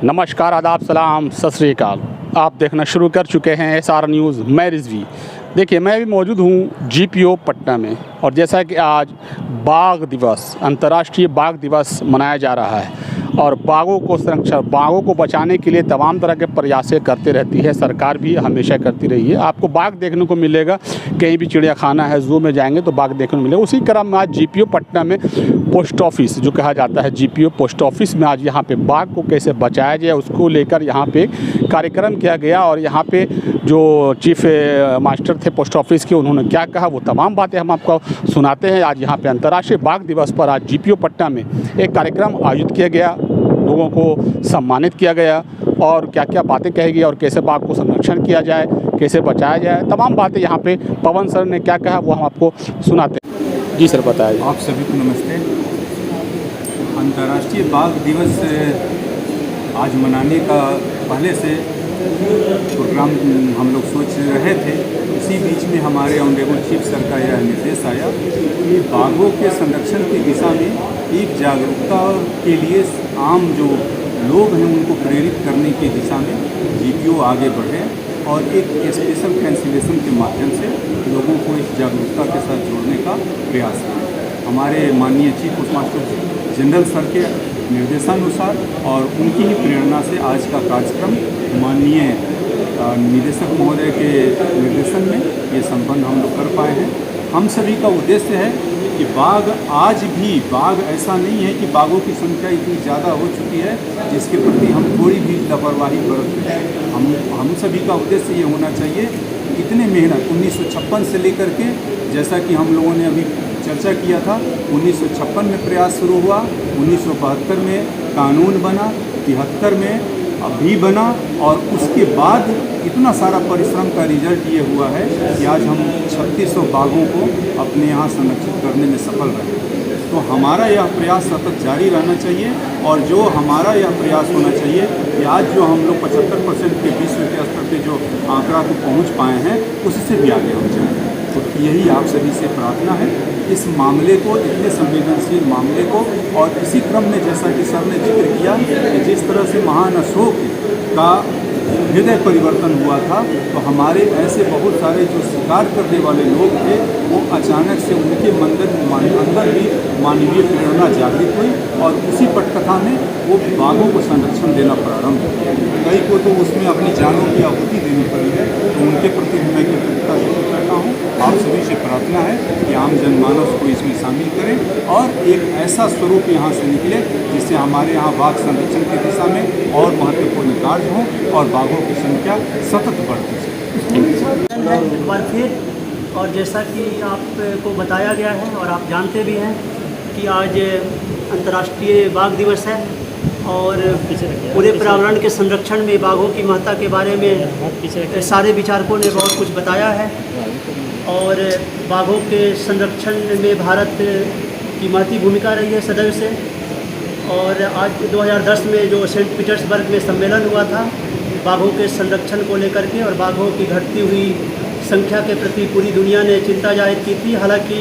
नमस्कार, आदाब, सलाम, सत श्री अकाल। आप देखना शुरू कर चुके हैं SR न्यूज़। मैं रिजवी। देखिए, मैं भी मौजूद हूँ GPO पटना में, और जैसा कि आज बाघ दिवस, अंतर्राष्ट्रीय बाघ दिवस मनाया जा रहा है, और बाघों को संरक्षण, बाघों को बचाने के लिए तमाम तरह के प्रयासें करती रहती है सरकार, भी हमेशा करती रही है। आपको बाघ देखने को मिलेगा, कहीं भी चिड़ियाखाना है, ज़ू में जाएंगे तो बाघ देखने को मिलेगा। उसी क्रम में आज GPO पटना में पोस्ट ऑफिस, जो कहा जाता है GPO पोस्ट ऑफिस में, आज यहाँ पे बाघ को कैसे बचाया जाए उसको लेकर यहाँ पे कार्यक्रम किया गया। और यहाँ पे जो चीफ मास्टर थे पोस्ट ऑफिस के, उन्होंने क्या कहा वो तमाम बातें हम आपको सुनाते हैं। आज यहाँ पे अंतर्राष्ट्रीय बाघ दिवस पर आज GPO पटना में एक कार्यक्रम आयोजित किया गया, लोगों को सम्मानित किया गया, और क्या क्या बातें कही गई और कैसे बाघ को संरक्षण किया जाए, कैसे बचाया जाए, तमाम बातें यहाँ पे पवन सर ने क्या कहा वो हम आपको सुनाते हैं। जी सर, बताइए। आप सभी को नमस्ते। अंतर्राष्ट्रीय बाघ दिवस आज मनाने का पहले से प्रोग्राम हम लोग सोच रहे थे। इसी बीच में हमारे ऑनरेबल चीफ सर का यह निर्देश आया कि बाघों के संरक्षण की दिशा में एक जागरूकता के लिए आम जो लोग हैं उनको प्रेरित करने की दिशा में GPO आगे बढ़े और एक स्पेशल कैंसिलेशन के माध्यम से लोगों को इस जागरूकता के साथ जोड़ने का प्रयास किया। हमारे माननीय chief post master general sir के निर्देशानुसार और उनकी ही प्रेरणा से आज का कार्यक्रम माननीय निदेशक महोदय के निर्देशन में ये संपन्न हम लोग कर पाए हैं। हम सभी का उद्देश्य है कि बाघ, आज भी बाघ ऐसा नहीं है कि बाघों की संख्या इतनी ज़्यादा हो चुकी है जिसके प्रति हम थोड़ी भी लापरवाही बरतते हैं। हम सभी का उद्देश्य ये होना चाहिए, इतने मेहनत 1956 से लेकर के, जैसा कि हम लोगों ने अभी चर्चा किया था, 1956 में प्रयास शुरू हुआ, 1972 में कानून बना, 73 में अभी बना, और उसके बाद इतना सारा परिश्रम का रिजल्ट ये हुआ है कि आज हम 3600 बाघों को अपने यहाँ संरक्षित करने में सफल रहे। तो हमारा यह प्रयास सतत जारी रहना चाहिए, और जो हमारा यह प्रयास होना चाहिए कि आज जो हम लोग 75% के विश्व के स्तर पे जो आंकड़ा को पहुँच पाए हैं उससे भी आगे हम जाएँ। तो यही आप सभी से प्रार्थना है, इस मामले को, इतने संवेदनशील मामले को, और इसी क्रम में जैसा कि सर ने जिक्र किया कि जिस तरह से महान अशोक का हृदय परिवर्तन हुआ था, तो हमारे ऐसे बहुत सारे जो शिकार करने वाले लोग थे वो अचानक से उनके अंदर भी मानवीय प्रेरणा जागृत हुई, और उसी पटकथा में वो बाघों को संरक्षण देना प्रारंभ किया। कई को तो उसमें अपनी जानों की आहुति देनी पड़ी है, तो उनके प्रति मैं कृतज्ञता व्यक्त करता हूँ। आप सभी से प्रार्थना है कि आम जनमानस को इसमें शामिल करें और एक ऐसा स्वरूप यहाँ से निकले जिससे हमारे यहाँ बाघ संरक्षण की दिशा में और महत्वपूर्ण कार्य हों और बाघों की संख्या सतत बढ़ती है। एक बार फिर, और जैसा कि आपको बताया गया है और आप जानते भी हैं कि आज अंतर्राष्ट्रीय बाघ दिवस है, और पूरे पर्यावरण के संरक्षण में बाघों की महत्ता के बारे में सारे विचारकों ने बहुत कुछ बताया है, और बाघों के संरक्षण में भारत की महती भूमिका रही है सदैव से। और आज 2010 में जो सेंट पीटर्सबर्ग में सम्मेलन हुआ था बाघों के संरक्षण को लेकर के, और बाघों की घटती हुई संख्या के प्रति पूरी दुनिया ने चिंता जाहिर की थी। हालांकि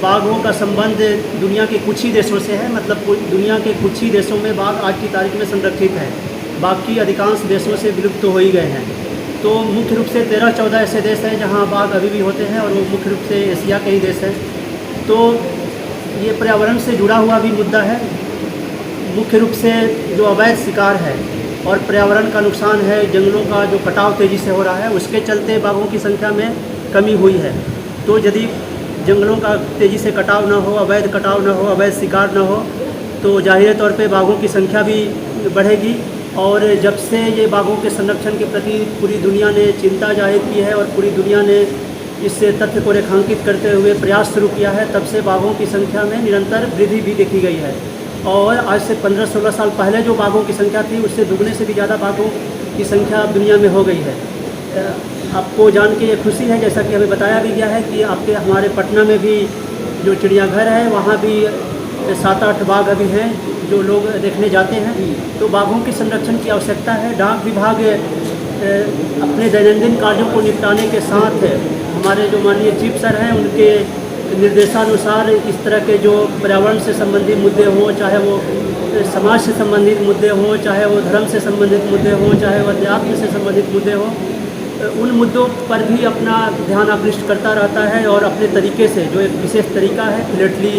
बाघों का संबंध दुनिया के कुछ ही देशों से है, मतलब दुनिया के कुछ ही देशों में बाघ आज की तारीख में संरक्षित है, बाकी अधिकांश देशों से विलुप्त हो ही गए हैं। तो मुख्य रूप से 13-14 ऐसे देश हैं जहां बाघ अभी भी होते हैं, और वो मुख्य रूप से एशिया के ही देश हैं। तो ये पर्यावरण से जुड़ा हुआ भी मुद्दा है, मुख्य रूप से जो अवैध शिकार है और पर्यावरण का नुकसान है, जंगलों का जो कटाव तेज़ी से हो रहा है, उसके चलते बाघों की संख्या में कमी हुई है। तो यदि जंगलों का तेज़ी से कटाव ना हो, अवैध कटाव ना हो, अवैध शिकार ना हो, तो जाहिर तौर पे बाघों की संख्या भी बढ़ेगी। और जब से ये बाघों के संरक्षण के प्रति पूरी दुनिया ने चिंता जाहिर की है और पूरी दुनिया ने इस तथ्य को रेखांकित करते हुए प्रयास शुरू किया है, तब से बाघों की संख्या में निरंतर वृद्धि भी देखी गई है। और आज से 15-16 साल पहले जो बाघों की संख्या थी उससे दुगने से भी ज़्यादा बाघों की संख्या दुनिया में हो गई है। आपको जान के ये खुशी है, जैसा कि हमें बताया भी गया है कि हमारे पटना में भी जो चिड़ियाघर है वहाँ भी 7-8 बाघ अभी हैं जो लोग देखने जाते हैं। तो बाघों के संरक्षण की आवश्यकता है। डाक विभाग अपने दैनंदिन कार्यों को निपटाने के साथ हमारे जो माननीय चीफ सर हैं उनके निर्देशानुसार इस तरह के जो पर्यावरण से संबंधित मुद्दे हों, चाहे वो समाज से संबंधित मुद्दे हों, चाहे वो धर्म से संबंधित मुद्दे हों, चाहे वो अध्यात्म से संबंधित मुद्दे हों, उन मुद्दों पर भी अपना ध्यान आकृष्ट करता रहता है और अपने तरीके से, जो एक विशेष तरीका है फिलेटली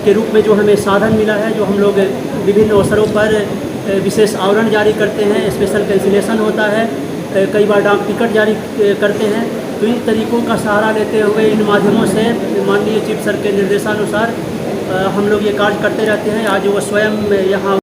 के रूप में जो हमें साधन मिला है, जो हम लोग विभिन्न अवसरों पर विशेष आवरण जारी करते हैं, स्पेशल कैंसिलेशन होता है, कई बार डाक टिकट जारी करते हैं, तो इन तरीकों का सहारा लेते हुए इन माध्यमों से माननीय चीफ सर के निर्देशानुसार हम लोग ये कार्य करते रहते हैं। आज वो स्वयं यहाँ